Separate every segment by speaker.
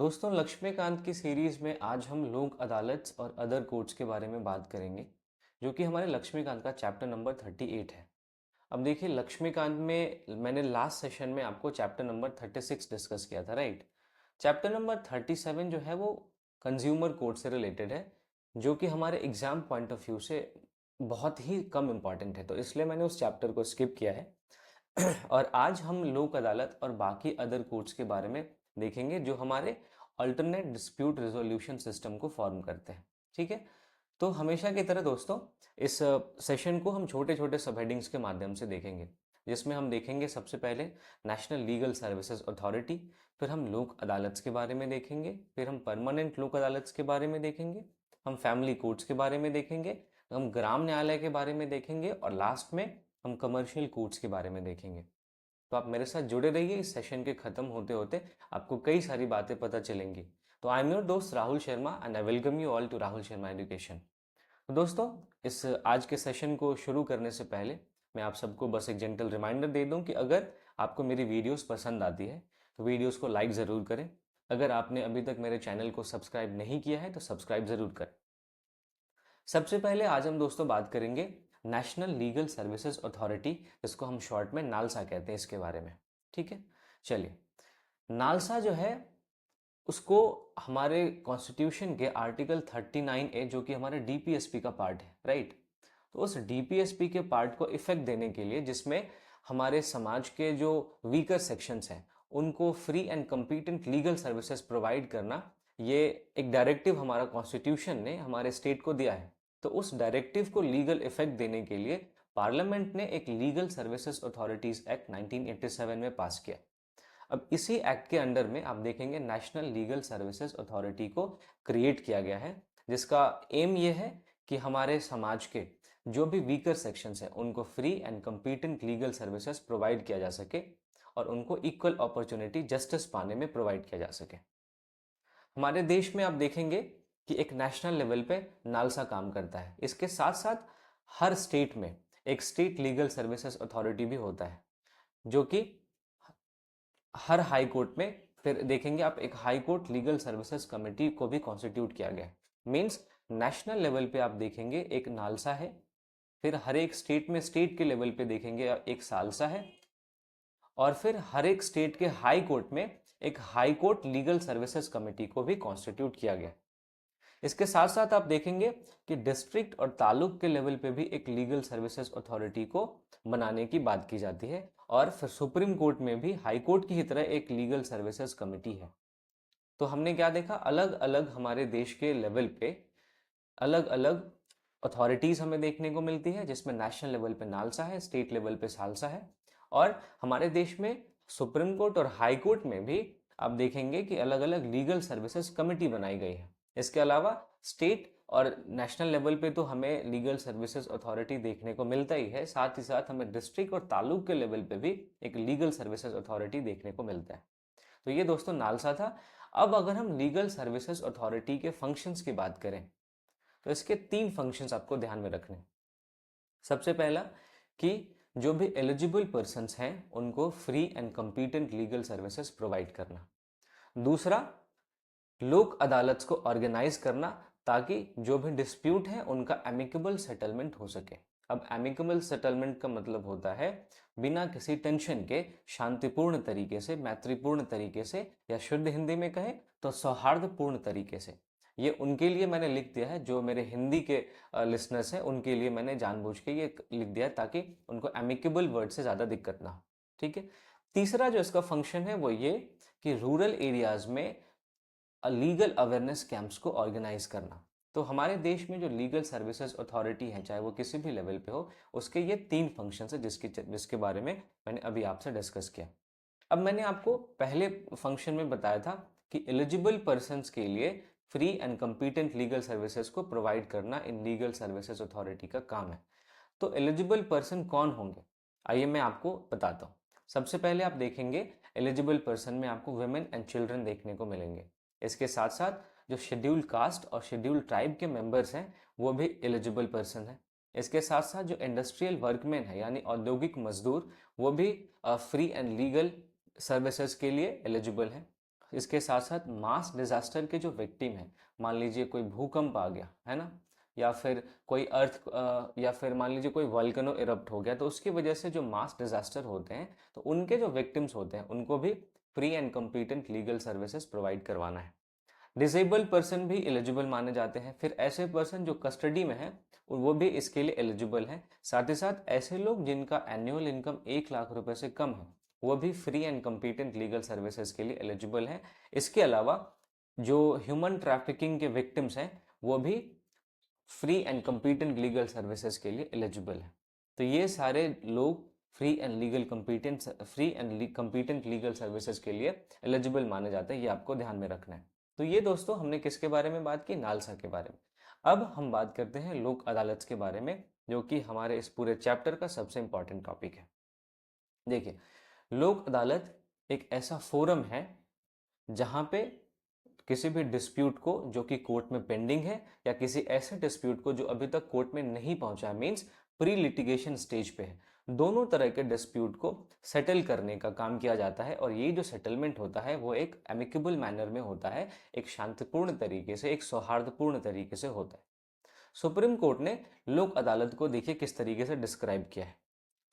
Speaker 1: दोस्तों, लक्ष्मीकांत की सीरीज में आज हम लोक अदालत और अदर कोर्ट्स के बारे में बात करेंगे, जो कि हमारे लक्ष्मीकांत का चैप्टर नंबर 38 है। अब देखिए, लक्ष्मीकांत में मैंने लास्ट सेशन में आपको चैप्टर नंबर 36 डिस्कस किया था, राइट। चैप्टर नंबर 37 जो है वो कंज्यूमर कोर्ट से रिलेटेड है, जो कि हमारे एग्जाम पॉइंट ऑफ व्यू से बहुत ही कम इम्पॉर्टेंट है, तो इसलिए मैंने उस चैप्टर को स्किप किया है। और आज हम लोक अदालत और बाकी अदर कोर्ट्स के बारे में देखेंगे, जो हमारे अल्टरनेट डिस्प्यूट रिजोल्यूशन सिस्टम को फॉर्म करते हैं। ठीक है, तो हमेशा की तरह दोस्तों, इस सेशन को हम छोटे छोटे सब हेडिंग्स के माध्यम से देखेंगे, जिसमें हम देखेंगे सबसे पहले नेशनल लीगल सर्विसेज अथॉरिटी, फिर हम लोक अदालत के बारे में देखेंगे, फिर हम परमानेंट लोक अदालत के बारे में देखेंगे, हम फैमिली कोर्ट्स के बारे में देखेंगे, हम ग्राम न्यायालय के बारे में देखेंगे और लास्ट में हम कमर्शियल कोर्ट्स के बारे में देखेंगे। तो आप मेरे साथ जुड़े रहिए, इस सेशन के खत्म होते होते आपको कई सारी बातें पता चलेंगी। तो आई एम योर दोस्त Rahul Sharma and I welcome you all to Rahul Sharma education. तो दोस्तों, इस आज के सेशन को शुरू करने से पहले मैं आप सबको बस एक जेंटल रिमाइंडर दे दूं कि अगर आपको मेरी वीडियोस पसंद आती है तो वीडियोस को लाइक ज़रूर करें। अगर आपने अभी तक मेरे चैनल को सब्सक्राइब नहीं किया है तो सब्सक्राइब ज़रूर करें। सबसे पहले आज हम दोस्तों बात करेंगे नेशनल लीगल सर्विसेज अथॉरिटी, जिसको हम शॉर्ट में नालसा कहते हैं, इसके बारे में। ठीक है, चलिए। नालसा जो है उसको हमारे कॉन्स्टिट्यूशन के आर्टिकल 39A, जो कि हमारे डीपीएसपी का पार्ट है, राइट। तो उस डीपीएसपी के पार्ट को इफेक्ट देने के लिए, जिसमें हमारे समाज के जो वीकर सेक्शंस हैं उनको free and competent legal services provide करना, ये एक डायरेक्टिव हमारा कॉन्स्टिट्यूशन ने हमारे स्टेट को दिया है। तो उस डायरेक्टिव को लीगल इफेक्ट देने के लिए पार्लियामेंट ने एक लीगल सर्विसेज अथॉरिटीज एक्ट 1987 में पास किया। अब इसी एक्ट के अंडर में आप देखेंगे नेशनल लीगल सर्विसेज अथॉरिटी को क्रिएट किया गया है, जिसका एम ये है कि हमारे समाज के जो भी वीकर सेक्शंस हैं उनको free and competent legal services provide किया जा सके और उनको इक्वल अपॉर्चुनिटी जस्टिस पाने में प्रोवाइड किया जा सके। हमारे देश में आप देखेंगे कि एक नेशनल लेवल पे नालसा काम करता है। इसके साथ साथ हर स्टेट में एक स्टेट लीगल सर्विसेज अथॉरिटी भी होता है, जो कि हर हाई कोर्ट में, फिर देखेंगे आप, एक high court legal services committee को भी कॉन्स्टिट्यूट किया गया है। मींस नेशनल लेवल पे आप देखेंगे एक नालसा है, फिर हर एक स्टेट में स्टेट के लेवल पे देखेंगे एक सालसा है, और फिर हर एक स्टेट के हाई कोर्ट में एक high court legal services committee को भी कॉन्स्टिट्यूट किया गया। इसके साथ साथ आप देखेंगे कि डिस्ट्रिक्ट और तालुक के लेवल पे भी एक लीगल सर्विसेज अथॉरिटी को बनाने की बात की जाती है, और फिर सुप्रीम कोर्ट में भी हाई कोर्ट की ही तरह एक लीगल सर्विसेज कमेटी है। तो हमने क्या देखा, अलग अलग हमारे देश के लेवल पे अलग अलग अथॉरिटीज हमें देखने को मिलती है, जिसमें नेशनल लेवल पे नालसा है, स्टेट लेवल पे सालसा है, और हमारे देश में सुप्रीम कोर्ट और हाई कोर्ट में भी आप देखेंगे कि अलग अलग लीगल सर्विसेज कमेटी बनाई गई है। इसके अलावा स्टेट और नेशनल लेवल पे तो हमें लीगल सर्विसेज अथॉरिटी देखने को मिलता ही है, साथ ही साथ हमें डिस्ट्रिक्ट और तालुक के लेवल पे भी एक लीगल सर्विसेज अथॉरिटी देखने को मिलता है। तो ये दोस्तों नालसा था। अब अगर हम लीगल सर्विसेज अथॉरिटी के फंक्शंस की बात करें, तो इसके 3 फंक्शंस आपको ध्यान में रखने। सबसे पहला कि जो भी एलिजिबल पर्सन्स हैं उनको free and competent legal services provide करना। दूसरा, लोक अदालत को ऑर्गेनाइज करना, ताकि जो भी डिस्प्यूट है उनका एमिकेबल सेटलमेंट हो सके। अब एमिकेबल सेटलमेंट का मतलब होता है बिना किसी टेंशन के, शांतिपूर्ण तरीके से, मैत्रीपूर्ण तरीके से, या शुद्ध हिंदी में कहें तो सौहार्दपूर्ण तरीके से। ये उनके लिए मैंने लिख दिया है, जो मेरे हिंदी के लिसनर्स हैं उनके लिए मैंने जानबूझ के ये लिख दिया है, ताकि उनको एमिकेबल वर्ड से ज़्यादा दिक्कत ना हो। ठीक है। तीसरा जो इसका फंक्शन है वो ये कि रूरल एरियाज में लीगल अवेयरनेस कैंप्स को ऑर्गेनाइज करना। तो हमारे देश में जो लीगल सर्विसेज अथॉरिटी है, चाहे वो किसी भी लेवल पे हो, उसके ये 3 फंक्शन है, जिसके बारे में मैंने अभी आपसे डिस्कस किया। अब मैंने आपको पहले फंक्शन में बताया था कि एलिजिबल पर्सन्स के लिए free and competent legal services को प्रोवाइड करना इन लीगल सर्विसेज अथॉरिटी का काम है। तो एलिजिबल पर्सन कौन होंगे, आइए मैं आपको बताता हूँ। सबसे पहले आप देखेंगे एलिजिबल पर्सन में आपको वुमेन एंड चिल्ड्रन देखने को मिलेंगे। इसके साथ साथ जो शेड्यूल्ड कास्ट और शेड्यूल्ड ट्राइब के मेंबर्स हैं वो भी एलिजिबल पर्सन है। इसके साथ साथ जो इंडस्ट्रियल वर्कमैन है, यानी औद्योगिक मजदूर, वो भी फ्री एंड लीगल सर्विसेज के लिए एलिजिबल है। इसके साथ साथ मास डिजास्टर के जो विक्टिम हैं, मान लीजिए कोई भूकंप आ गया है ना, या फिर कोई या फिर मान लीजिए कोई वल्केनो इरप्ट हो गया, तो उसकी वजह से जो मास डिजास्टर होते हैं तो उनके जो विक्टिम्स होते हैं उनको भी free and competent legal services provide करवाना है। डिसेबल्ड पर्सन भी एलिजिबल माने जाते हैं। फिर ऐसे पर्सन जो कस्टडी में है वो भी इसके लिए एलिजिबल हैं। साथ ही साथ ऐसे लोग जिनका एनुअल इनकम 1 लाख रुपए से कम है वो भी free and competent legal services के लिए एलिजिबल हैं। इसके अलावा जो ह्यूमन ट्रैफिकिंग के विक्टिम्स हैं वो भी free and competent legal services के लिए एलिजिबल है। तो ये सारे लोग free and competent legal services के लिए एलिजिबल माने जाते हैं, ये आपको ध्यान में रखना है। तो ये दोस्तों हमने किसके बारे में बात की, नालसा के बारे में। अब हम बात करते हैं लोक अदालत के बारे में, जो कि हमारे इस पूरे चैप्टर का सबसे इंपॉर्टेंट टॉपिक है। देखिए, लोक अदालत एक ऐसा फोरम है जहां पे किसी भी डिस्प्यूट को जो कि कोर्ट में पेंडिंग है या किसी ऐसे डिस्प्यूट को जो अभी तक कोर्ट में नहीं पहुंचा है, मींस प्री लिटिगेशन स्टेज पे है, दोनों तरह के डिस्प्यूट को सेटल करने का काम किया जाता है। और ये जो सेटलमेंट होता है वो एक एमिकेबल मैनर में होता है, एक शांतिपूर्ण तरीके से, एक सौहार्दपूर्ण तरीके से होता है। सुप्रीम कोर्ट ने लोक अदालत को देखिए किस तरीके से डिस्क्राइब किया है।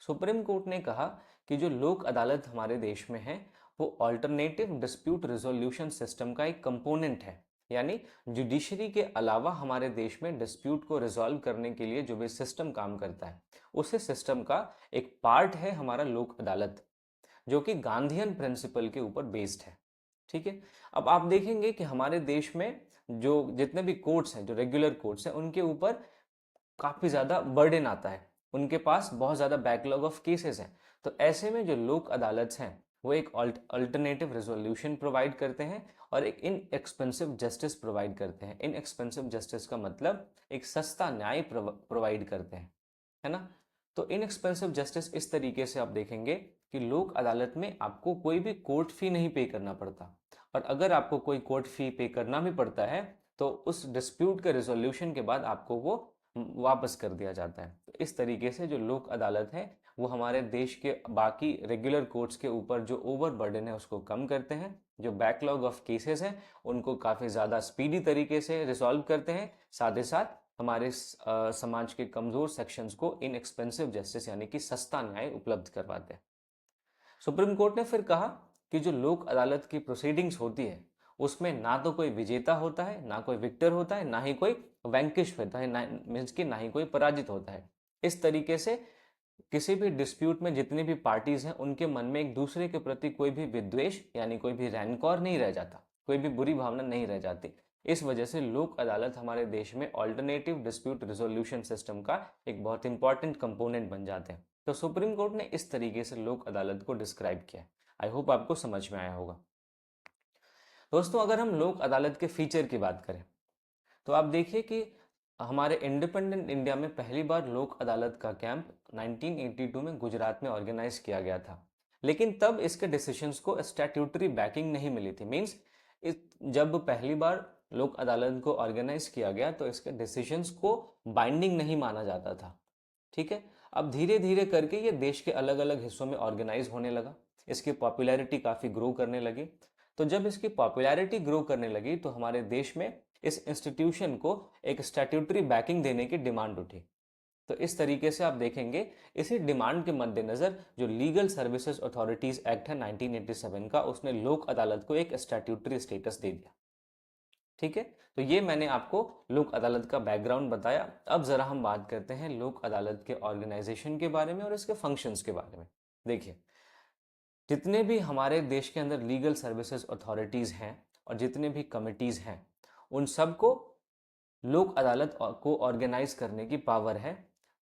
Speaker 1: सुप्रीम कोर्ट ने कहा कि जो लोक अदालत हमारे देश में है वो ऑल्टरनेटिव डिस्प्यूट रिजोल्यूशन सिस्टम का एक कंपोनेंट है। यानी जुडिशरी के अलावा हमारे देश में डिस्प्यूट को रिजॉल्व करने के लिए जो भी सिस्टम काम करता है, उसी सिस्टम का एक पार्ट है हमारा लोक अदालत, जो कि गांधीयन प्रिंसिपल के ऊपर बेस्ड है। ठीक है। अब आप देखेंगे कि हमारे देश में जो जितने भी कोर्ट्स हैं, जो रेगुलर कोर्ट्स हैं, उनके ऊपर काफी ज्यादा बर्डन आता है, उनके पास बहुत ज्यादा बैकलॉग ऑफ केसेस हैं। तो ऐसे में जो लोक अदालत हैं वो एक अल्टरनेटिव रेजोल्यूशन प्रोवाइड करते हैं और एक इनएक्सपेंसिव जस्टिस प्रोवाइड करते हैं। इनएक्सपेंसिव जस्टिस का मतलब एक सस्ता न्याय प्रोवाइड करते हैं, है ना। तो इनएक्सपेंसिव जस्टिस इस तरीके से आप देखेंगे कि लोक अदालत में आपको कोई भी कोर्ट फी नहीं पे करना पड़ता, और अगर आपको कोई कोर्ट फी पे करना भी पड़ता है तो उस डिस्प्यूट के रिजोल्यूशन के बाद आपको वो वापस कर दिया जाता है। तो इस तरीके से जो लोक अदालत है वो हमारे देश के बाकी रेगुलर कोर्ट्स के ऊपर जो ओवर बर्डन है उसको कम करते हैं, जो बैकलॉग ऑफ केसेस हैं उनको काफ़ी ज़्यादा स्पीडी तरीके से रिजॉल्व करते हैं, साथ ही साथ हमारे समाज के कमज़ोर सेक्शंस को इनएक्सपेंसिव जस्टिस यानी कि सस्ता न्याय उपलब्ध करवाते हैं। सुप्रीम कोर्ट ने फिर कहा कि जो लोक अदालत की प्रोसीडिंग्स होती है उसमें ना तो कोई विजेता होता है, ना कोई विक्टर होता है, ना ही कोई वैंकिश होता है, मीन्स कि ना ही कोई पराजित होता है। इस तरीके से किसी भी डिस्प्यूट में जितनी भी पार्टीज हैं उनके मन में एक दूसरे के प्रति कोई भी विद्वेष यानी कोई भी रैनकॉर नहीं रह जाता, कोई भी बुरी भावना नहीं रह जाती। इस वजह से लोक अदालत हमारे देश में ऑल्टरनेटिव डिस्प्यूट रिजोल्यूशन सिस्टम का एक बहुत इंपॉर्टेंट कंपोनेंट बन जाते हैं। तो सुप्रीम कोर्ट ने इस तरीके से लोक अदालत को डिस्क्राइब किया। आई होप आपको समझ में आया होगा। दोस्तों, अगर हम लोक अदालत के फीचर की बात करें तो आप देखिए कि हमारे इंडिपेंडेंट इंडिया में पहली बार लोक अदालत का कैंप 1982 में गुजरात में ऑर्गेनाइज किया गया था। लेकिन तब इसके डिसीजंस को स्टैट्यूटरी बैकिंग नहीं मिली थी। मींस जब पहली बार लोक अदालत को ऑर्गेनाइज किया गया तो इसके डिसीजंस को बाइंडिंग नहीं माना जाता था। ठीक है। अब धीरे धीरे करके ये देश के अलग अलग हिस्सों में ऑर्गेनाइज होने लगा, इसकी पॉपुलैरिटी काफ़ी ग्रो करने लगी। तो जब इसकी पॉपुलैरिटी ग्रो करने लगी तो हमारे देश में इस इंस्टीट्यूशन को एक स्टैट्यूटरी बैकिंग देने की डिमांड उठी। तो इस तरीके से आप देखेंगे इसी डिमांड के मद्देनजर जो लीगल सर्विसेज अथॉरिटीज एक्ट है 1987 का, उसने लोक अदालत को एक स्टैट्यूटरी स्टेटस दे दिया। ठीक है। तो ये मैंने आपको लोक अदालत का बैकग्राउंड बताया। अब जरा हम बात करते हैं लोक अदालत के ऑर्गेनाइजेशन के बारे में और इसके फंक्शंस के बारे में। देखिए, जितने भी हमारे देश के अंदर लीगल सर्विसेज अथॉरिटीज हैं और जितने भी कमिटीज हैं उन सबको लोक अदालत को ऑर्गेनाइज करने की पावर है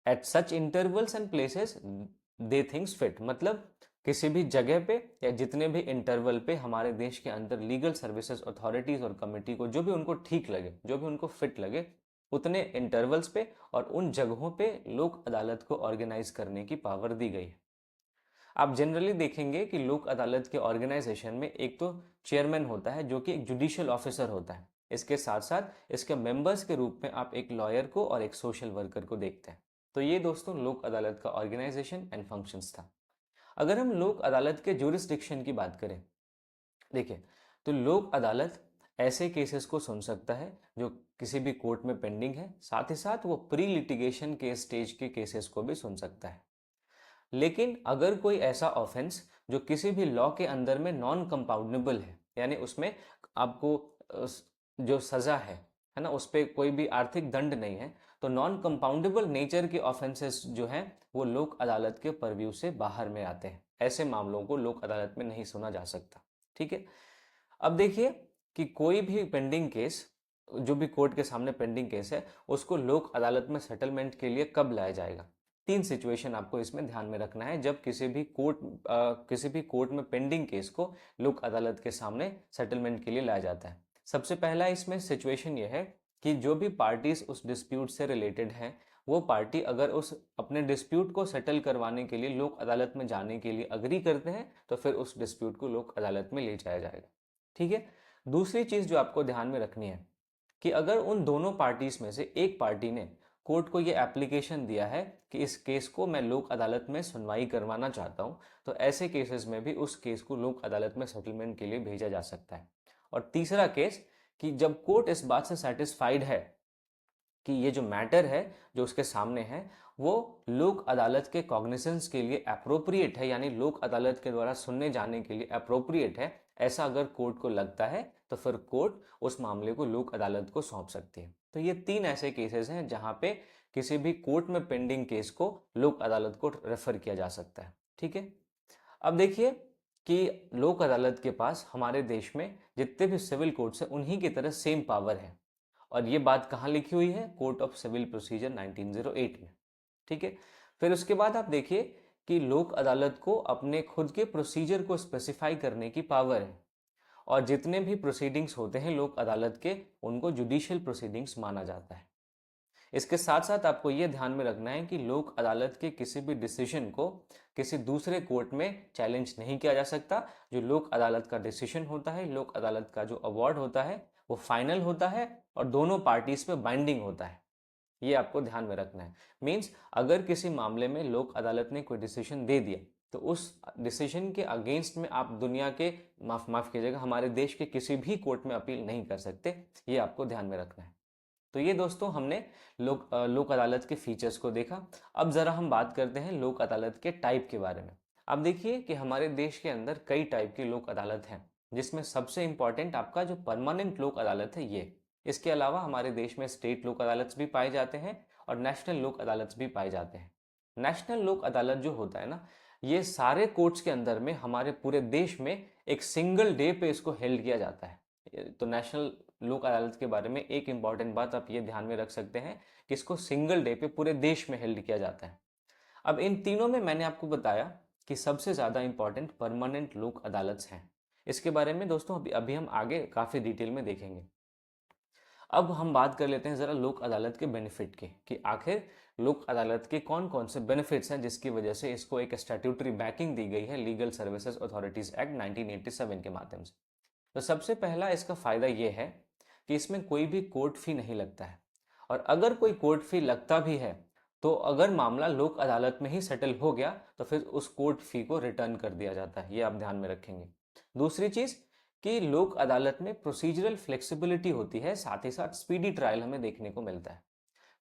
Speaker 1: at such intervals and places they things fit. मतलब किसी भी जगह पे या जितने भी इंटरवल पे हमारे देश के अंदर लीगल सर्विसेज अथॉरिटीज और कमिटी को जो भी उनको ठीक लगे, जो भी उनको फिट लगे, उतने इंटरवल्स पे और उन जगहों पे लोक अदालत को ऑर्गेनाइज करने की पावर दी गई है। आप जनरली देखेंगे कि लोक अदालत के ऑर्गेनाइजेशन में एक तो चेयरमैन होता है जो कि एक जुडिशियल ऑफिसर होता है। इसके साथ साथ इसके मेंबर्स के रूप में आप एक लॉयर को और एक सोशल वर्कर को देखते हैं। तो ये दोस्तों लोक अदालत का ऑर्गेनाइजेशन एंड फंक्शंस था। अगर हम लोक अदालत के ज्यूरिसडिक्शन की बात करें, देखिए, तो लोक अदालत ऐसे केसेस को सुन सकता है जो किसी भी कोर्ट में पेंडिंग है, साथ ही साथ वो प्री लिटिगेशन के स्टेज के केसेस को भी सुन सकता है। लेकिन अगर कोई ऐसा ऑफेंस जो किसी भी लॉ के अंदर में नॉन कंपाउंडेबल है, यानी उसमें आपको जो सजा है ना, उस पर कोई भी आर्थिक दंड नहीं है, तो नॉन कंपाउंडेबल नेचर के ऑफेंसेस जो हैं वो लोक अदालत के परव्यू से बाहर में आते हैं। ऐसे मामलों को लोक अदालत में नहीं सुना जा सकता। ठीक है, अब देखिए कि कोई भी पेंडिंग केस, जो भी कोर्ट के सामने पेंडिंग केस है, उसको लोक अदालत में सेटलमेंट के लिए कब लाया जाएगा। तीन सिचुएशन आपको इसमें ध्यान में रखना है जब किसी भी कोर्ट में पेंडिंग केस को लोक अदालत के सामने सेटलमेंट के लिए लाया जाता है। सबसे पहला इसमें सिचुएशन यह है कि जो भी पार्टीज उस डिस्प्यूट से रिलेटेड हैं, वो पार्टी अगर उस अपने डिस्प्यूट को सेटल करवाने के लिए लोक अदालत में जाने के लिए अग्री करते हैं, तो फिर उस डिस्प्यूट को लोक अदालत में ले जाया जाएगा। ठीक है, दूसरी चीज जो आपको ध्यान में रखनी है कि अगर उन दोनों पार्टीज में से एक पार्टी ने कोर्ट को ये एप्लीकेशन दिया है कि इस केस को मैं लोक अदालत में सुनवाई करवाना चाहता हूं, तो ऐसे केसेस में भी उस केस को लोक अदालत में सेटलमेंट के लिए भेजा जा सकता है। और तीसरा केस कि जब कोर्ट इस बात से सेटिस्फाइड है कि ये जो मैटर है जो उसके सामने है वो लोक अदालत के कॉग्निसेंस के लिए अप्रोप्रिएट है, यानी लोक अदालत के द्वारा सुनने जाने के लिए अप्रोप्रिएट है, ऐसा अगर कोर्ट को लगता है तो फिर कोर्ट उस मामले को लोक अदालत को सौंप सकती है। तो ये तीन ऐसे केसेस हैं जहां पे किसी भी कोर्ट में पेंडिंग केस को लोक अदालत को रेफर किया जा सकता है। ठीक है, अब देखिए कि लोक अदालत के पास हमारे देश में जितने भी सिविल कोर्ट्स हैं उन्हीं की तरह सेम पावर है, और ये बात कहाँ लिखी हुई है, कोर्ट ऑफ सिविल प्रोसीजर 1908 में। ठीक है, फिर उसके बाद आप देखिए कि लोक अदालत को अपने खुद के प्रोसीजर को स्पेसिफाई करने की पावर है, और जितने भी प्रोसीडिंग्स होते हैं लोक अदालत के, उनको जुडिशियल प्रोसीडिंग्स माना जाता है। इसके साथ साथ आपको यह ध्यान में रखना है कि लोक अदालत के किसी भी डिसीजन को किसी दूसरे कोर्ट में चैलेंज नहीं किया जा सकता। जो लोक अदालत का डिसीजन होता है, लोक अदालत का जो अवार्ड होता है, वो फाइनल होता है और दोनों पार्टीज पे बाइंडिंग होता है। ये आपको ध्यान में रखना है। मीन्स अगर किसी मामले में लोक अदालत ने कोई डिसीजन दे दिया तो उस डिसीजन के अगेंस्ट में आप दुनिया के माफ कीजिएगा, हमारे देश के किसी भी कोर्ट में अपील नहीं कर सकते। ये आपको ध्यान में रखना है। तो ये दोस्तों हमने लोक अदालत के फीचर्स को देखा। अब जरा हम बात करते हैं लोक अदालत के टाइप के बारे में। अब देखिए कि हमारे देश के अंदर कई टाइप की लोक अदालत हैं, जिसमें सबसे इंपॉर्टेंट आपका जो परमानेंट लोक अदालत है ये। इसके अलावा हमारे देश में स्टेट लोक अदालत भी पाए जाते हैं और नेशनल लोक अदालत भी पाए जाते हैं। नेशनल लोक अदालत जो होता है ना, ये सारे कोर्ट्स के अंदर में हमारे पूरे देश में एक सिंगल डे पे इसको हेल्ड किया जाता है। तो नेशनल लोक अदालत के बारे में एक इंपॉर्टेंट बात आप ये ध्यान में रख सकते हैं कि इसको सिंगल डे पे पूरे देश में हेल्ड किया जाता है। अब इन तीनों में मैंने आपको बताया कि सबसे ज्यादा इंपॉर्टेंट परमानेंट लोक अदालत हैं। इसके बारे में दोस्तों अभी अभी हम आगे काफी डिटेल में देखेंगे। अब हम बात कर लेते हैं जरा लोक अदालत के बेनिफिट की, कि आखिर लोक अदालत के कौन कौन से बेनिफिट्स हैं जिसकी वजह से इसको एक स्टैट्यूटरी बैकिंग दी गई है लीगल सर्विसेज अथॉरिटीज एक्ट 1987 के माध्यम से। तो सबसे पहला इसका फायदा यह है कि इसमें कोई भी कोर्ट फी नहीं लगता है, और अगर कोई कोर्ट फी लगता भी है तो अगर मामला लोक अदालत में ही सेटल हो गया तो फिर उस कोर्ट फी को रिटर्न कर दिया जाता है। ये आप ध्यान में रखेंगे। दूसरी चीज कि लोक अदालत में प्रोसीजरल फ्लेक्सिबिलिटी होती है, साथ ही साथ स्पीडी ट्रायल हमें देखने को मिलता है।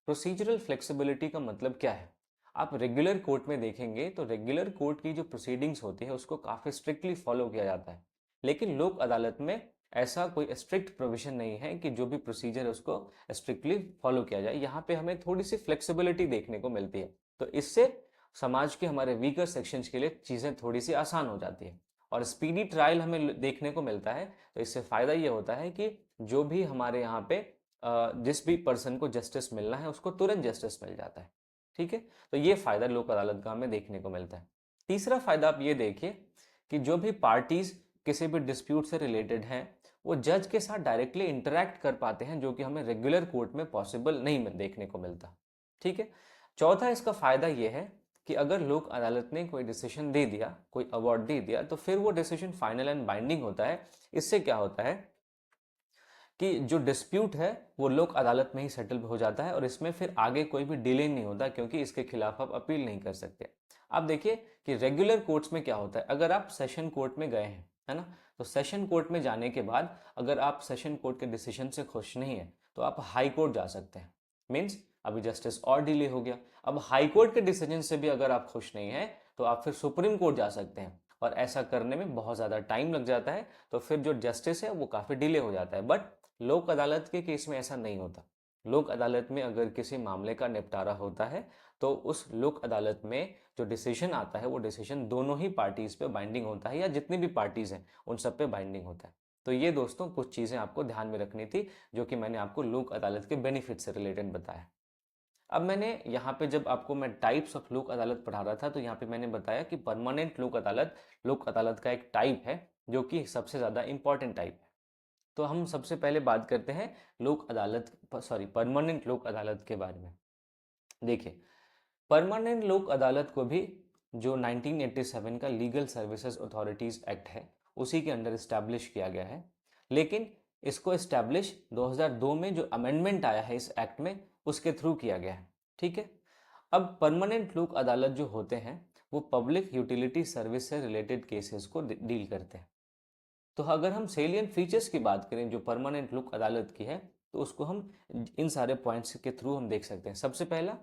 Speaker 1: प्रोसीजरल फ्लेक्सिबिलिटी का मतलब क्या है? आप रेगुलर कोर्ट में देखेंगे तो रेगुलर कोर्ट की जो प्रोसीडिंग्स होती है उसको काफी स्ट्रिक्टली फॉलो किया जाता है, लेकिन लोक अदालत में ऐसा कोई स्ट्रिक्ट प्रोविजन नहीं है कि जो भी प्रोसीजर है उसको स्ट्रिक्टली फॉलो किया जाए। यहाँ पे हमें थोड़ी सी फ्लेक्सिबिलिटी देखने को मिलती है, तो इससे समाज के हमारे वीकर सेक्शंस के लिए चीजें थोड़ी सी आसान हो जाती है। और स्पीडी ट्रायल हमें देखने को मिलता है, तो इससे फायदा ये होता है कि जो भी हमारे यहाँ पे जिस भी पर्सन को जस्टिस मिलना है उसको तुरंत जस्टिस मिल जाता है। ठीक है, तो ये फायदा लोक अदालत का हमें देखने को मिलता है। तीसरा फायदा आप ये देखिए कि जो भी पार्टीज किसी भी डिस्प्यूट से रिलेटेड हैं वो जज के साथ डायरेक्टली इंटरेक्ट कर पाते हैं, जो कि हमें रेगुलर कोर्ट में पॉसिबल नहीं देखने को मिलता। ठीक है, चौथा इसका फायदा यह है कि अगर लोक अदालत ने कोई डिसीजन दे दिया, कोई अवार्ड दे दिया, तो फिर वो डिसीजन फाइनल एंड बाइंडिंग होता है। इससे क्या होता है कि जो डिस्प्यूट है वो लोक अदालत में ही सेटल हो जाता है और इसमें फिर आगे कोई भी डिले नहीं होता, क्योंकि इसके खिलाफ आप अपील नहीं कर सकते। आप देखिए कि रेगुलर कोर्ट्स में क्या होता है, अगर आप सेशन कोर्ट में गए हैं, है ना, तो सेशन कोर्ट में जाने के बाद अगर आप सेशन कोर्ट के डिसीजन से खुश नहीं है तो आप हाई कोर्ट जा सकते हैं। मीन्स अभी जस्टिस और डिले हो गया, अब हाई कोर्ट के डिसीजन से भी अगर आप खुश नहीं है तो आप फिर सुप्रीम कोर्ट जा सकते हैं, और ऐसा करने में बहुत ज़्यादा टाइम लग जाता है, तो फिर जो जस्टिस है वो काफ़ी डिले हो जाता है। बट लोक अदालत के केस में ऐसा नहीं होता। लोक अदालत में अगर किसी मामले का निपटारा होता है तो उस लोक अदालत में जो डिसीजन आता है वो डिसीजन दोनों ही पार्टीज पे बाइंडिंग होता है, या जितनी भी पार्टीज हैं उन सब पे बाइंडिंग होता है। तो ये दोस्तों कुछ चीज़ें आपको ध्यान में रखनी थी जो कि मैंने आपको लोक अदालत के बेनिफिट से रिलेटेड बताया। अब मैंने यहाँ पे जब आपको मैं टाइप्स ऑफ लोक अदालत पढ़ा रहा था तो यहाँ पे मैंने बताया कि परमानेंट लोक अदालत का एक टाइप है जो कि सबसे ज़्यादा इंपॉर्टेंट टाइप है। तो हम सबसे पहले बात करते हैं परमानेंट लोक अदालत के बारे में। देखिए, परमानेंट लोक अदालत को भी जो 1987 का लीगल सर्विसेज अथॉरिटीज एक्ट है उसी के अंडर इस्टेब्लिश किया गया है, लेकिन इसको इस्टेब्लिश 2002 में जो अमेंडमेंट आया है इस एक्ट में उसके थ्रू किया गया है। ठीक है, अब परमानेंट लोक अदालत जो होते हैं वो पब्लिक यूटिलिटी सर्विस से रिलेटेड केसेस को डील करते हैं। तो अगर हम सेलियंट फीचर्स की बात करें जो परमानेंट लोक अदालत की है तो उसको हम इन सारे पॉइंट्स के थ्रू हम देख सकते हैं। सबसे पहला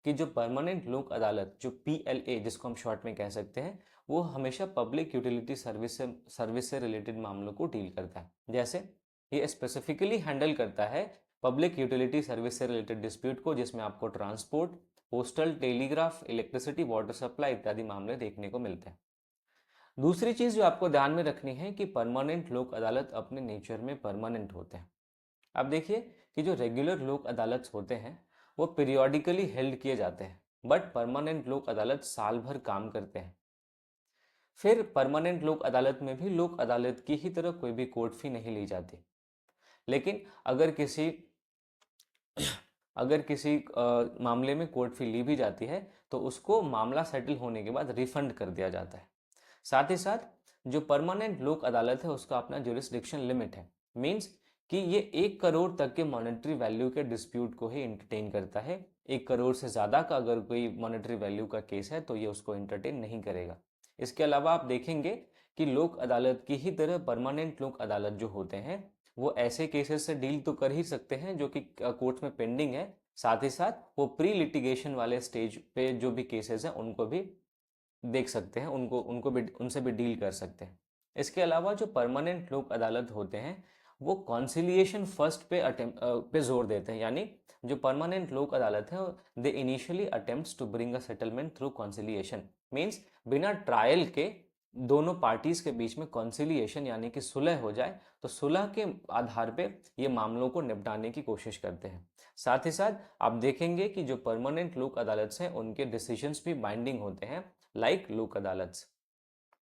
Speaker 1: कि जो परमानेंट लोक अदालत जो PLA जिसको हम शॉर्ट में कह सकते हैं वो हमेशा पब्लिक यूटिलिटी सर्विस से रिलेटेड मामलों को डील करता है। जैसे ये स्पेसिफिकली हैंडल करता है पब्लिक यूटिलिटी सर्विस से रिलेटेड डिस्प्यूट को, जिसमें आपको transport, postal, telegraph, electricity, water supply इत्यादि मामले देखने को मिलते हैं। दूसरी चीज जो आपको ध्यान में रखनी है कि परमानेंट लोक अदालत अपने नेचर में परमानेंट होते हैं। अब देखिए कि जो रेगुलर लोक अदालत होते हैं वो पीरियोडिकली हेल्ड किए जाते हैं, बट परमानेंट लोक अदालत साल भर काम करते हैं। फिर परमानेंट लोक अदालत में भी लोक अदालत की ही तरह कोई भी कोर्ट फी नहीं ली जाती, लेकिन अगर किसी मामले में कोर्ट फी ली भी जाती है तो उसको मामला सेटल होने के बाद रिफंड कर दिया जाता है। साथ ही साथ जो परमानेंट लोक अदालत है उसका अपना जुरिस्डिक्शन लिमिट है। मींस कि ये 1 करोड़ तक के मॉनेटरी वैल्यू के डिस्प्यूट को ही इंटरटेन करता है। 1 करोड़ से ज़्यादा का अगर कोई मॉनेटरी वैल्यू का केस है तो ये उसको इंटरटेन नहीं करेगा। इसके अलावा आप देखेंगे कि लोक अदालत की ही तरह परमानेंट लोक अदालत जो होते हैं वो ऐसे केसेस से डील तो कर ही सकते हैं जो कि कोर्ट में पेंडिंग है, साथ ही साथ वो प्री लिटिगेशन वाले स्टेज पे जो भी केसेस हैं उनको भी देख सकते हैं, उनको उनको भी उनसे भी डील कर सकते हैं। इसके अलावा जो परमानेंट लोक अदालत होते हैं वो कॉन्सिलिएशन फर्स्ट पे जोर देते हैं, यानी जो परमानेंट लोक अदालत है they initially attempts to bring a settlement through conciliation. Means बिना ट्रायल के दोनों पार्टीज के बीच में कॉन्सिलिएशन यानी कि सुलह हो जाए, तो सुलह के आधार पे ये मामलों को निपटाने की कोशिश करते हैं। साथ ही साथ आप देखेंगे कि जो परमानेंट लोक अदालत हैं उनके डिसीजंस भी बाइंडिंग होते हैं लाइक लोक अदालत।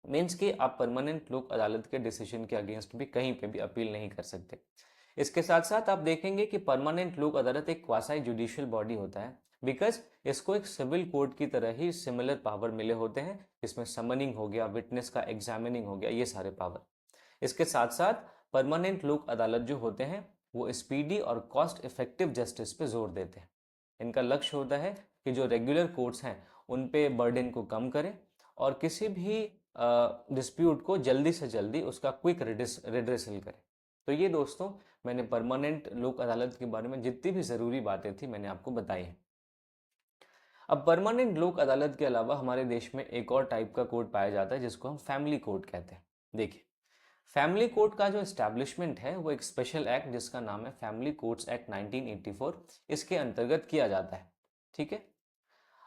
Speaker 1: मीन्स कि आप परमानेंट लोक अदालत के डिसीजन के अगेंस्ट भी कहीं पे भी अपील नहीं कर सकते। इसके साथ साथ आप देखेंगे कि परमानेंट लोक अदालत एक क्वासाई जुडिशियल बॉडी होता है, बिकॉज इसको एक सिविल कोर्ट की तरह ही सिमिलर पावर मिले होते हैं, जिसमें समनिंग हो गया, विटनेस का एग्जामिनिंग हो गया, ये सारे पावर। इसके साथ साथ परमानेंट लोक अदालत जो होते हैं वो स्पीडी और कॉस्ट इफेक्टिव जस्टिस पे जोर देते हैं। इनका लक्ष्य होता है कि जो रेगुलर कोर्ट्स हैं उन पे बर्डन को कम करें और किसी भी डिस्प्यूट को जल्दी से जल्दी उसका क्विक रिड्रेसल करें। तो ये दोस्तों मैंने परमानेंट लोक अदालत के बारे में जितनी भी ज़रूरी बातें थी मैंने आपको बताई हैं। अब परमानेंट लोक अदालत के अलावा हमारे देश में एक और टाइप का कोर्ट पाया जाता है जिसको हम फैमिली कोर्ट कहते हैं। देखिए, फैमिली कोर्ट का जो एस्टैब्लिशमेंट है वो एक स्पेशल एक्ट जिसका नाम है फैमिली कोर्ट्स एक्ट 1984, इसके अंतर्गत किया जाता है। ठीक है,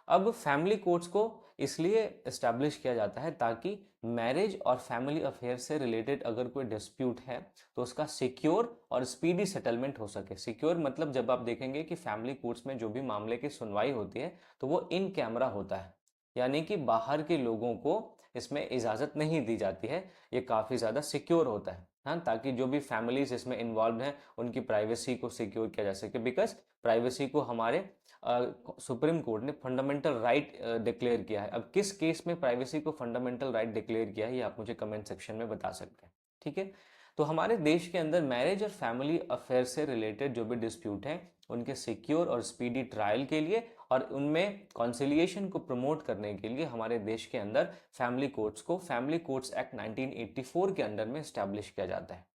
Speaker 1: अब फैमिली कोर्ट्स को इसलिए एस्टैब्लिश किया जाता है ताकि मैरिज और फैमिली अफेयर से रिलेटेड अगर कोई डिस्प्यूट है तो उसका सिक्योर और स्पीडी सेटलमेंट हो सके। सिक्योर मतलब जब आप देखेंगे कि फैमिली कोर्ट्स में जो भी मामले की सुनवाई होती है तो वो इन कैमरा होता है, यानी कि बाहर के लोगों को इसमें इजाज़त नहीं दी जाती है। ये काफ़ी ज़्यादा सिक्योर होता है, हाँ, ताकि जो भी फैमिलीज इसमें इन्वॉल्व हैं उनकी प्राइवेसी को सिक्योर किया जा सके। बिकॉज प्राइवेसी को हमारे सुप्रीम कोर्ट ने फंडामेंटल राइट डिक्लेयर किया है। अब किस केस में प्राइवेसी को फंडामेंटल राइट डिक्लेयर किया है ये आप मुझे कमेंट सेक्शन में बता सकते हैं। ठीक है, तो हमारे देश के अंदर मैरिज और फैमिली अफेयर से रिलेटेड जो भी डिस्प्यूट हैं उनके सिक्योर और स्पीडी ट्रायल के लिए और उनमें कॉन्सिलिएशन को प्रमोट करने के लिए हमारे देश के अंदर फैमिली कोर्ट्स को फैमिली कोर्ट्स एक्ट 1984 के अंडर में इस्टेब्लिश किया जाता है।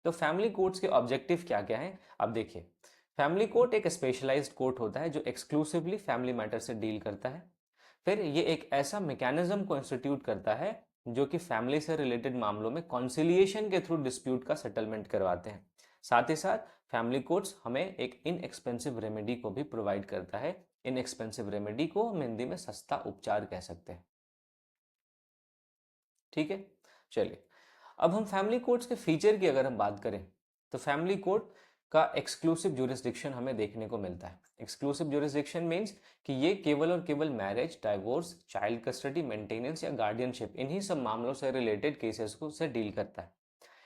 Speaker 1: तो फैमिली कोर्ट्स के ऑब्जेक्टिव क्या क्या हैं, अब देखिए। फैमिली कोर्ट एक स्पेशलाइज्ड कोर्ट होता है जो एक्सक्लूसिवली फैमिली मैटर से डील करता है। फिर ये एक ऐसा मैकेनिज्म को इंस्टीट्यूट करता है जो कि फैमिली से रिलेटेड मामलों में कॉन्सिलिएशन के थ्रू डिस्प्यूट का सेटलमेंट करवाते हैं। साथ ही साथ फैमिली कोर्ट्स हमें एक इनएक्सपेंसिव रेमेडी को भी प्रोवाइड करता है। इनएक्सपेंसिव रेमेडी को हम हिंदी में सस्ता उपचार कह सकते हैं। ठीक है, चलिए अब हम फैमिली कोर्ट्स के फीचर की अगर हम बात करें तो फैमिली कोर्ट का एक्सक्लूसिव ज्यूरिसडिक्शन हमें देखने को मिलता है। एक्सक्लूसिव ज्यूरिसडिक्शन मींस कि ये केवल और केवल marriage, divorce, child custody, maintenance या गार्डियनशिप इन्हीं सब मामलों से रिलेटेड केसेस को से डील करता है।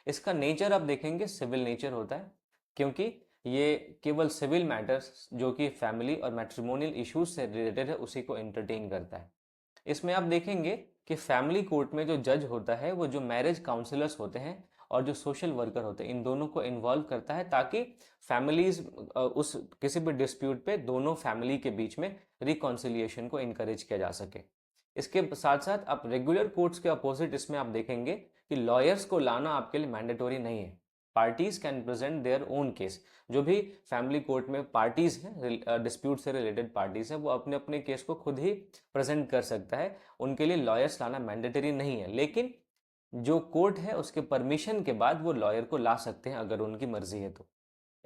Speaker 1: इसका नेचर आप देखेंगे सिविल नेचर होता है, क्योंकि ये केवल सिविल मैटर्स जो कि फैमिली और मैट्रिमोनियल इश्यूज से रिलेटेड है उसी को एंटरटेन करता है। इसमें आप देखेंगे कि फैमिली कोर्ट में जो जज होता है वो जो मैरिज काउंसलर्स होते हैं और जो सोशल वर्कर होते हैं इन दोनों को इन्वॉल्व करता है ताकि फैमिलीज उस किसी भी डिस्प्यूट पे दोनों फैमिली के बीच में रिकॉन्सिलिएशन को इनकरेज किया जा सके। इसके साथ साथ आप रेगुलर कोर्ट्स के अपोजिट इसमें आप देखेंगे कि लॉयर्स को लाना आपके लिए मैंडेटोरी नहीं है। Parties can present their own case. जो भी फैमिली कोर्ट में पार्टीज हैं, डिस्प्यूट से रिलेटेड पार्टीज हैं, वो अपने अपने केस को खुद ही प्रेजेंट कर सकता है। उनके लिए लॉयर्स लाना मैंडेटरी नहीं है, लेकिन जो कोर्ट है उसके परमिशन के बाद वो लॉयर को ला सकते हैं अगर उनकी मर्जी है तो।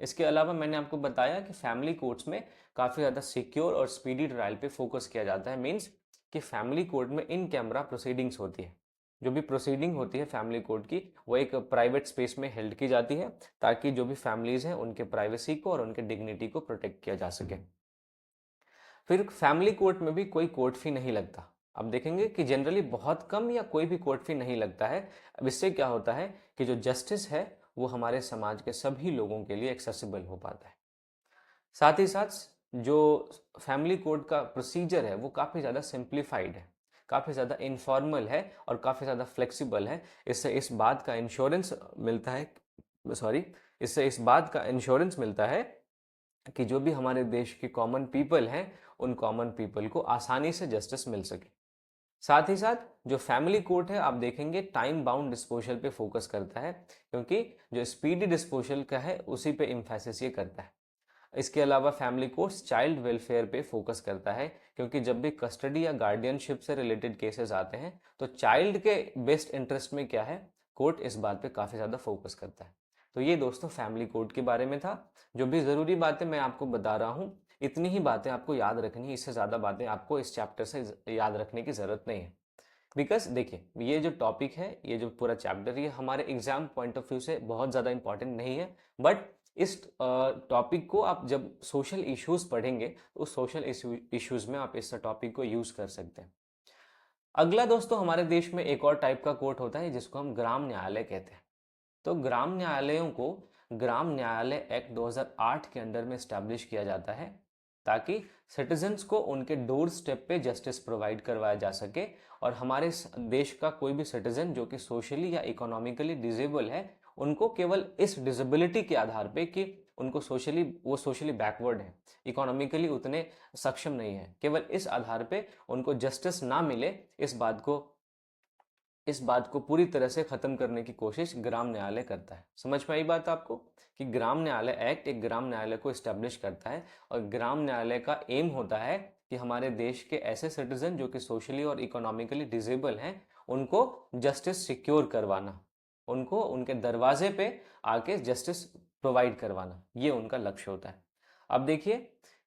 Speaker 1: इसके अलावा मैंने आपको बताया कि फैमिली कोर्ट्स में काफ़ी ज़्यादा सिक्योर और स्पीडी ट्रायल पे फोकस किया जाता है। मीन्स कि फैमिली कोर्ट में इन कैमरा प्रोसीडिंग्स होती है। जो भी प्रोसीडिंग होती है फैमिली कोर्ट की वो एक प्राइवेट स्पेस में हेल्ड की जाती है ताकि जो भी फैमिलीज हैं उनके प्राइवेसी को और उनके डिग्निटी को प्रोटेक्ट किया जा सके। फिर फैमिली कोर्ट में भी कोई कोर्ट फी नहीं लगता। अब देखेंगे कि जनरली बहुत कम या कोई भी कोर्ट फी नहीं लगता है। अब इससे क्या होता है कि जो जस्टिस है वो हमारे समाज के सभी लोगों के लिए एक्सेसिबल हो पाता है। साथ ही साथ जो फैमिली कोर्ट का प्रोसीजर है वो काफ़ी ज़्यादा सिंप्लीफाइड है, काफ़ी ज़्यादा इनफॉर्मल है और काफ़ी ज़्यादा फ्लेक्सिबल है। इससे इस बात का इंश्योरेंस मिलता है, सॉरी, इससे इस बात का इंश्योरेंस मिलता है कि जो भी हमारे देश के कॉमन पीपल हैं उन कॉमन पीपल को आसानी से जस्टिस मिल सके। साथ ही साथ जो फैमिली कोर्ट है आप देखेंगे टाइम बाउंड डिस्पोजल पे फोकस करता है, क्योंकि जो स्पीडी डिस्पोजल का है उसी पे इम्फेसिस ये करता है। इसके अलावा फैमिली कोर्ट्स चाइल्ड वेलफेयर पे फोकस करता है, क्योंकि जब भी कस्टडी या गार्डियनशिप से रिलेटेड केसेस आते हैं तो चाइल्ड के बेस्ट इंटरेस्ट में क्या है, कोर्ट इस बात पे काफ़ी ज़्यादा फोकस करता है। तो ये दोस्तों फैमिली कोर्ट के बारे में था। जो भी ज़रूरी बातें मैं आपको बता रहा हूँ इतनी ही बातें आपको याद रखनी है, इससे ज़्यादा बातें आपको इस चैप्टर से याद रखने की ज़रूरत नहीं है। बिकॉज देखिए ये जो टॉपिक है, ये जो पूरा चैप्टर, ये हमारे एग्जाम पॉइंट ऑफ व्यू से बहुत ज़्यादा इंपॉर्टेंट नहीं है, बट इस टॉपिक को आप जब सोशल इश्यूज पढ़ेंगे तो उस सोशल इश्यूज में आप इस टॉपिक को यूज कर सकते हैं। अगला दोस्तों हमारे देश में एक और टाइप का कोर्ट होता है जिसको हम ग्राम न्यायालय कहते हैं। तो ग्राम न्यायालयों को ग्राम न्यायालय एक्ट 2008 के अंडर में स्टैब्लिश किया जाता है ताकि सिटीजन्स को उनके डोर स्टेप पे जस्टिस प्रोवाइड करवाया जा सके और हमारे देश का कोई भी सिटीजन जो कि सोशली या इकोनॉमिकली डिजेबल है उनको केवल इस डिसेबिलिटी के आधार पे कि उनको वो सोशली बैकवर्ड है, इकोनॉमिकली उतने सक्षम नहीं है, केवल इस आधार पे उनको जस्टिस ना मिले, इस बात को पूरी तरह से खत्म करने की कोशिश ग्राम न्यायालय करता है। समझ में आई बात आपको कि ग्राम न्यायालय एक्ट एक ग्राम न्यायालय को एस्टेब्लिश करता है और ग्राम न्यायालय का एम होता है कि हमारे देश के ऐसे सिटीजन जो कि सोशली और इकोनॉमिकली डिसेबल हैं उनको जस्टिस सिक्योर करवाना, उनको उनके दरवाजे पे आके जस्टिस प्रोवाइड करवाना, ये उनका लक्ष्य होता है। अब देखिए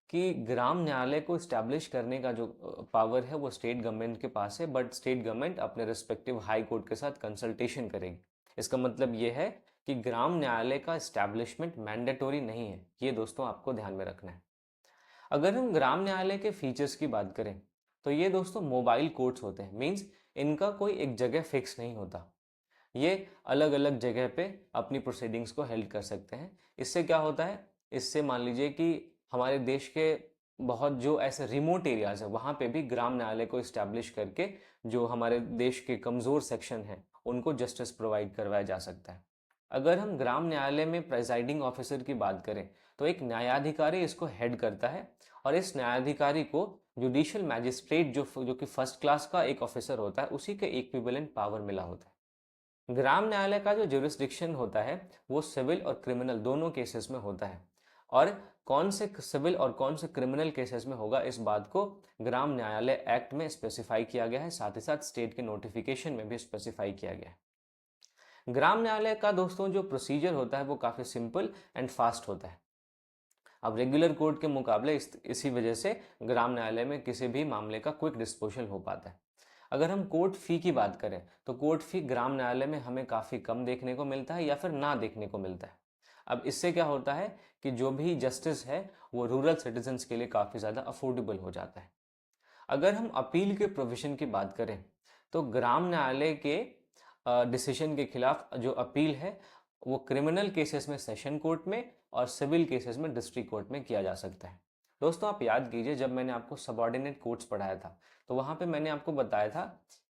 Speaker 1: कि ग्राम न्यायालय को इस्टेब्लिश करने का जो पावर है वो स्टेट गवर्नमेंट के पास है, बट स्टेट गवर्नमेंट अपने रिस्पेक्टिव हाई कोर्ट के साथ कंसल्टेशन करेगी। इसका मतलब ये है कि ग्राम न्यायालय का इस्टेब्लिशमेंट मैंडेटोरी नहीं है, ये दोस्तों आपको ध्यान में रखना है। अगर हम ग्राम न्यायालय के फीचर्स की बात करें तो ये दोस्तों मोबाइल कोर्ट्स होते हैं। मीन्स इनका कोई एक जगह फिक्स नहीं होता, ये अलग अलग जगह पे अपनी प्रोसीडिंग्स को हेल्ड कर सकते हैं। इससे क्या होता है, इससे मान लीजिए कि हमारे देश के बहुत जो ऐसे रिमोट एरियाज है वहाँ पे भी ग्राम न्यायालय को इस्टेब्लिश करके जो हमारे देश के कमज़ोर सेक्शन हैं उनको जस्टिस प्रोवाइड करवाया जा सकता है। अगर हम ग्राम न्यायालय में प्रेसाइडिंग ऑफिसर की बात करें तो एक न्यायाधिकारी इसको हेड करता है और इस न्यायाधिकारी को जुडिशियल मैजिस्ट्रेट जो कि फर्स्ट क्लास का एक ऑफिसर होता है उसी के इक्विवेलेंट पावर मिला होता है। ग्राम न्यायालय का जो जुरिस्डिक्शन होता है वो सिविल और क्रिमिनल दोनों केसेस में होता है और कौन से सिविल और कौन से क्रिमिनल केसेस में होगा इस बात को ग्राम न्यायालय एक्ट में स्पेसिफाई किया गया है, साथ ही साथ स्टेट के नोटिफिकेशन में भी स्पेसिफाई किया गया है। ग्राम न्यायालय का दोस्तों जो प्रोसीजर होता है वो काफ़ी सिंपल एंड फास्ट होता है। अब रेगुलर कोर्ट के मुकाबले इसी वजह से ग्राम न्यायालय में किसी भी मामले का क्विक डिस्पोजल हो पाता है। अगर हम कोर्ट फी की बात करें तो कोर्ट फी ग्राम न्यायालय में हमें काफ़ी कम देखने को मिलता है या फिर ना देखने को मिलता है। अब इससे क्या होता है कि जो भी जस्टिस है वो रूरल सिटीजन्स के लिए काफ़ी ज़्यादा अफोर्डेबल हो जाता है। अगर हम अपील के प्रोविजन की बात करें तो ग्राम न्यायालय के डिसीजन के खिलाफ जो अपील है वो क्रिमिनल केसेस में सेशन कोर्ट में और सिविल केसेस में डिस्ट्रिक्ट कोर्ट में किया जा सकता है। दोस्तों आप याद कीजिए जब मैंने आपको सबऑर्डिनेट कोर्ट्स पढ़ाया था तो वहाँ पे मैंने आपको बताया था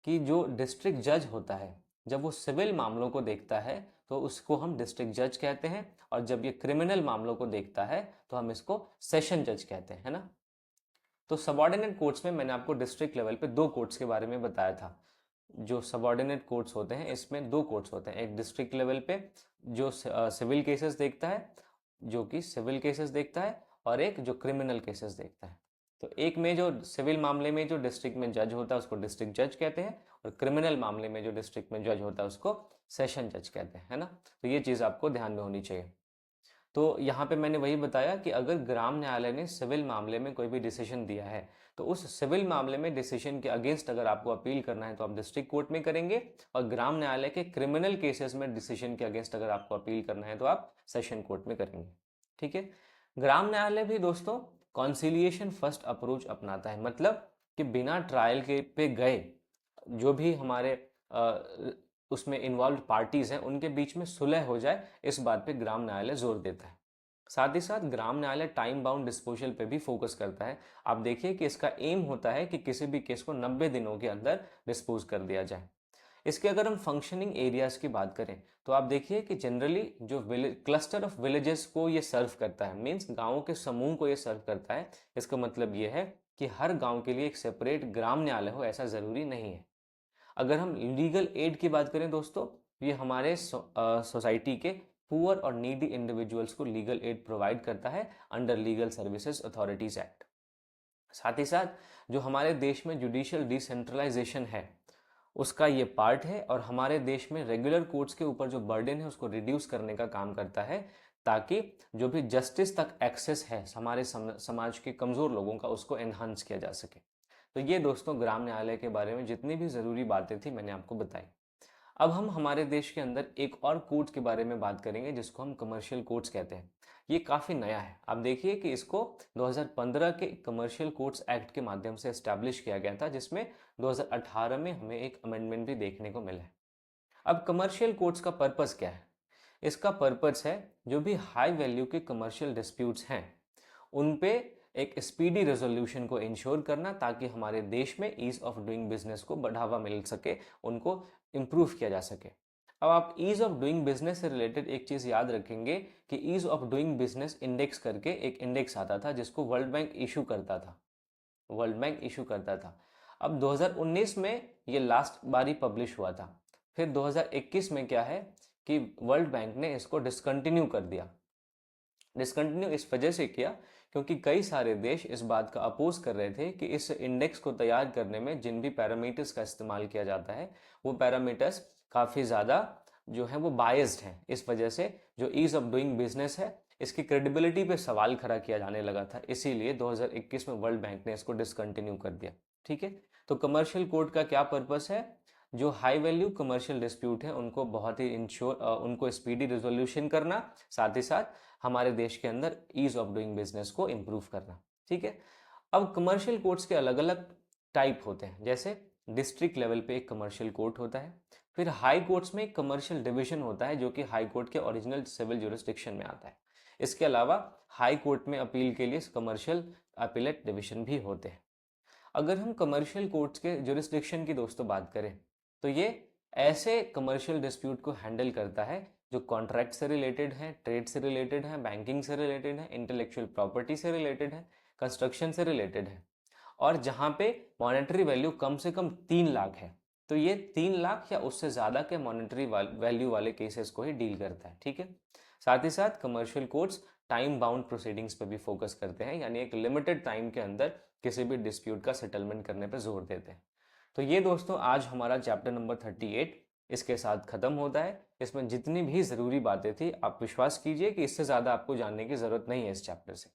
Speaker 1: कि जो डिस्ट्रिक्ट जज होता है जब वो सिविल मामलों को देखता है तो उसको हम डिस्ट्रिक्ट जज कहते हैं और जब ये क्रिमिनल मामलों को देखता है तो हम इसको सेशन जज कहते हैं, है ना। तो सबऑर्डिनेट कोर्ट्स में मैंने आपको डिस्ट्रिक्ट लेवल पे दो कोर्ट्स के बारे में बताया था। जो सबऑर्डिनेट कोर्ट्स होते हैं इसमें दो कोर्ट्स होते हैं, एक डिस्ट्रिक्ट लेवल पे जो सिविल केसेस देखता है और एक जो क्रिमिनल केसेस देखता है। तो एक में जो सिविल मामले में जो डिस्ट्रिक्ट में जज होता है उसको डिस्ट्रिक्ट जज कहते हैं और क्रिमिनल मामले में जो डिस्ट्रिक्ट में जज होता है उसको सेशन जज कहते हैं, है ना। तो ये चीज़ आपको ध्यान में होनी चाहिए। तो यहाँ पे मैंने वही बताया कि अगर ग्राम न्यायालय ने सिविल मामले में कोई भी डिसीजन दिया है तो उस सिविल मामले में डिसीजन के अगेंस्ट अगर आपको अपील करना है तो आप डिस्ट्रिक्ट कोर्ट में करेंगे और ग्राम न्यायालय के क्रिमिनल केसेस में डिसीजन के अगेंस्ट अगर आपको अपील करना है तो आप सेशन कोर्ट में करेंगे। ठीक है। ग्राम न्यायालय भी दोस्तों कॉन्सिलिएशन फर्स्ट अप्रोच अपनाता है, मतलब कि बिना ट्रायल के पे गए जो भी हमारे उसमें इन्वॉल्व पार्टीज हैं उनके बीच में सुलह हो जाए इस बात पे ग्राम न्यायालय जोर देता है। साथ ही साथ ग्राम न्यायालय टाइम बाउंड डिस्पोजल पे भी फोकस करता है। आप देखिए कि इसका एम होता है कि किसी भी केस को 90 दिनों के अंदर डिस्पोज कर दिया जाए। इसके अगर हम फंक्शनिंग एरियाज की बात करें तो आप देखिए कि जनरली जो क्लस्टर ऑफ विलेजेस को ये सर्व करता है, मीन्स गाँवों के समूह को ये सर्व करता है। इसका मतलब ये है कि हर गाँव के लिए एक सेपरेट ग्राम न्यायालय हो ऐसा ज़रूरी नहीं है। अगर हम लीगल एड की बात करें दोस्तों, ये हमारे सोसाइटी के पुअर और नीडी इंडिविजुअल्स को लीगल एड प्रोवाइड करता है under legal services authorities act. साथ ही साथ जो हमारे देश में जुडिशियल डिसेंट्रलाइजेशन है उसका ये पार्ट है और हमारे देश में रेगुलर कोर्ट्स के ऊपर जो बर्डन है उसको रिड्यूस करने का काम करता है ताकि जो भी जस्टिस तक एक्सेस है हमारे समाज के कमज़ोर लोगों का उसको एनहांस किया जा सके। तो ये दोस्तों ग्राम न्यायालय के बारे में जितनी भी ज़रूरी बातें थी मैंने आपको बताई। अब हम हमारे देश के अंदर एक और कोर्ट के बारे में बात करेंगे जिसको हम कमर्शियल कोर्ट्स कहते हैं। ये काफ़ी नया है। आप देखिए कि इसको 2015 के कमर्शियल कोर्ट्स एक्ट के माध्यम से एस्टैब्लिश किया गया था जिसमें 2018 में हमें एक अमेंडमेंट भी देखने को मिला है। अब कमर्शियल कोर्ट्स का पर्पस क्या है? इसका पर्पस है जो भी हाई वैल्यू के कमर्शियल डिस्प्यूट्स हैं उन पे एक स्पीडी रेजोल्यूशन को इंश्योर करना ताकि हमारे देश में ईज ऑफ डूइंग बिजनेस को बढ़ावा मिल सके, उनको इम्प्रूव किया जा सके। अब आप ईज ऑफ डूइंग बिजनेस से रिलेटेड एक चीज़ याद रखेंगे कि ease of doing business index करके एक इंडेक्स आता था जिसको वर्ल्ड बैंक इशू करता था। अब 2019 में ये लास्ट बारी पब्लिश हुआ था। फिर 2021 में क्या है कि वर्ल्ड बैंक ने इसको डिसकंटिन्यू कर दिया। डिसकंटिन्यू इस वजह से किया क्योंकि कई सारे देश इस बात का अपोज कर रहे थे कि इस इंडेक्स को तैयार करने में जिन भी पैरामीटर्स का इस्तेमाल किया जाता है वो पैरामीटर्स काफ़ी ज़्यादा जो है वो बायस्ड हैं। इस वजह से जो ईज ऑफ डूइंग बिजनेस है इसकी क्रेडिबिलिटी पे सवाल खड़ा किया जाने लगा था, इसीलिए 2021 में वर्ल्ड बैंक ने इसको डिसकंटिन्यू कर दिया। ठीक है। तो कमर्शियल कोर्ट का क्या पर्पस है? जो हाई वैल्यू कमर्शियल डिस्प्यूट है उनको बहुत ही उनको स्पीडी रिजोल्यूशन करना, साथ ही साथ हमारे देश के अंदर ईज ऑफ डूइंग बिजनेस को इम्प्रूव करना। ठीक है। अब कमर्शियल कोर्ट्स के अलग अलग टाइप होते हैं, जैसे डिस्ट्रिक्ट लेवल पे एक कमर्शियल कोर्ट होता है, फिर हाई कोर्ट्स में एक कमर्शियल डिवीजन होता है जो कि हाई कोर्ट के ओरिजिनल सिविल जुरिस्डिक्शन में आता है। इसके अलावा हाई कोर्ट में अपील के लिए कमर्शियल अपीलेट डिवीजन भी होते हैं। अगर हम कमर्शियल कोर्ट्स के जुरिस्डिक्शन की दोस्तों बात करें तो ये ऐसे कमर्शियल डिस्प्यूट को हैंडल करता है जो कॉन्ट्रैक्ट से रिलेटेड है, ट्रेड से रिलेटेड है, बैंकिंग से रिलेटेड है, इंटेलेक्चुअल प्रॉपर्टी से रिलेटेड है, कंस्ट्रक्शन से रिलेटेड है, और जहाँ पे मॉनेटरी वैल्यू कम से कम 3 लाख है, तो ये 3 लाख या उससे ज़्यादा के मॉनेटरी वैल्यू वाले केसेस को ही डील करता है। ठीक है। साथ ही साथ commercial courts time bound proceedings पे भी फोकस करते हैं, यानी एक लिमिटेड टाइम के अंदर किसी भी डिस्प्यूट का सेटलमेंट करने पे जोर देते हैं। तो ये दोस्तों आज हमारा चैप्टर नंबर 38 इसके साथ ख़त्म होता है। इसमें जितनी भी ज़रूरी बातें थी, आप विश्वास कीजिए कि इससे ज़्यादा आपको जानने की ज़रूरत नहीं है इस चैप्टर से।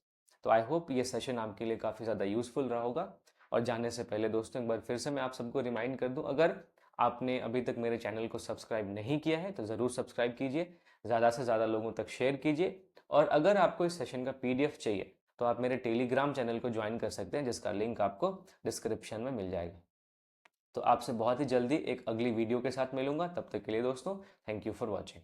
Speaker 1: तो आई होप ये सेशन आपके लिए काफ़ी ज़्यादा यूज़फुल रहा होगा। और जाने से पहले दोस्तों एक बार फिर से मैं आप सबको रिमाइंड कर दूं, अगर आपने अभी तक मेरे चैनल को सब्सक्राइब नहीं किया है तो ज़रूर सब्सक्राइब कीजिए, ज़्यादा से ज़्यादा लोगों तक शेयर कीजिए। और अगर आपको इस सेशन का PDF चाहिए तो आप मेरे टेलीग्राम चैनल को ज्वाइन कर सकते हैं, जिसका लिंक आपको डिस्क्रिप्शन में मिल जाएगा। तो आपसे बहुत ही जल्दी एक अगली वीडियो के साथ मिलूंगा। तब तक के लिए दोस्तों, थैंक यू फॉर वॉचिंग।